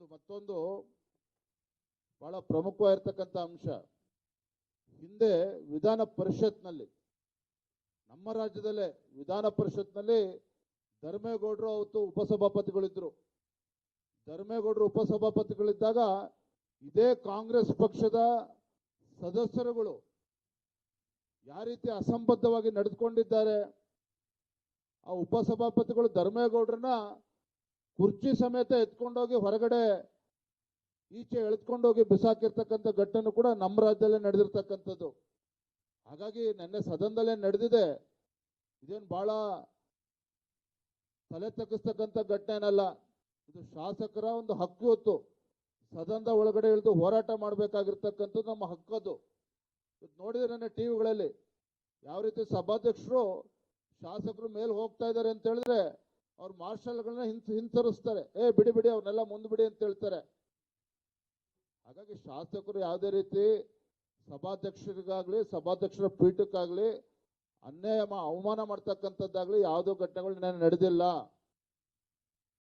ಮತ್ತೊಂದು ಬಹಳ ಪ್ರಮುಖವಾಗಿರ್ತಕ್ಕಂಥ ಅಂಶ, ಹಿಂದೆ ವಿಧಾನ ಪರಿಷತ್ನಲ್ಲಿ, ನಮ್ಮ ರಾಜ್ಯದಲ್ಲೇ ವಿಧಾನ ಪರಿಷತ್ನಲ್ಲಿ ಧರ್ಮೇಗೌಡರು ಅವತ್ತು ಉಪಸಭಾಪತಿಗಳಿದ್ರು. ಧರ್ಮೇಗೌಡರು ಉಪಸಭಾಪತಿಗಳಿದ್ದಾಗ ಇದೇ ಕಾಂಗ್ರೆಸ್ ಪಕ್ಷದ ಸದಸ್ಯರುಗಳು ಯಾವ ರೀತಿ ಅಸಂಬದ್ಧವಾಗಿ ನಡೆದುಕೊಂಡಿದ್ದಾರೆ. ಆ ಉಪಸಭಾಪತಿಗಳು ಧರ್ಮೇಗೌಡರನ್ನ ಕುರ್ಚಿ ಸಮೇತ ಎತ್ಕೊಂಡೋಗಿ ಹೊರಗಡೆ ಈಚೆ ಎಳೆದುಕೊಂಡೋಗಿ ಬಿಸಾಕಿರ್ತಕ್ಕಂಥ ಘಟನೆ ಕೂಡ ನಮ್ಮ ರಾಜ್ಯದಲ್ಲೇ ನಡೆದಿರ್ತಕ್ಕಂಥದ್ದು. ಹಾಗಾಗಿ ನಿನ್ನೆ ಸದನದಲ್ಲೇ ನಡೆದಿದೆ, ಇದೇನು ಬಹಳ ತಲೆ ತಗ್ಗಿಸ್ತಕ್ಕಂಥ ಘಟನೆ ಏನಲ್ಲ. ಇದು ಶಾಸಕರ ಒಂದು ಹಕ್ಕು. ಹೊತ್ತು ಸದನದ ಒಳಗಡೆ ಇಳಿದು ಹೋರಾಟ ಮಾಡಬೇಕಾಗಿರ್ತಕ್ಕಂಥದ್ದು ನಮ್ಮ ಹಕ್ಕದು. ನೋಡಿದ್ರೆ ನನ್ನ ಟಿವಿಗಳಲ್ಲಿ ಯಾವ ರೀತಿ ಸಭಾಧ್ಯಕ್ಷರು ಶಾಸಕರು ಮೇಲೆ ಹೋಗ್ತಾ ಇದ್ದಾರೆ ಅಂತ ಹೇಳಿದ್ರೆ ಅವ್ರು ಮಾರ್ಷಲ್ಗಳನ್ನ ಹಿಂಸರಿಸ್ತಾರೆ. ಬಿಡಿ ಬಿಡಿ ಅವ್ರನ್ನೆಲ್ಲ ಮುಂದ್ಬಿಡಿ ಅಂತ ಹೇಳ್ತಾರೆ. ಹಾಗಾಗಿ ಶಾಸಕರು ಯಾವುದೇ ರೀತಿ ಸಭಾಧ್ಯಕ್ಷರಿಗಾಗ್ಲಿ ಸಭಾಧ್ಯಕ್ಷರ ಪೀಠಕ್ಕಾಗ್ಲಿ ಅನ್ಯಾಯ ಅವಮಾನ ಮಾಡ್ತಕ್ಕಂಥದ್ದಾಗ್ಲಿ ಯಾವುದೋ ಘಟನೆಗಳು ನಡೆದಿಲ್ಲ.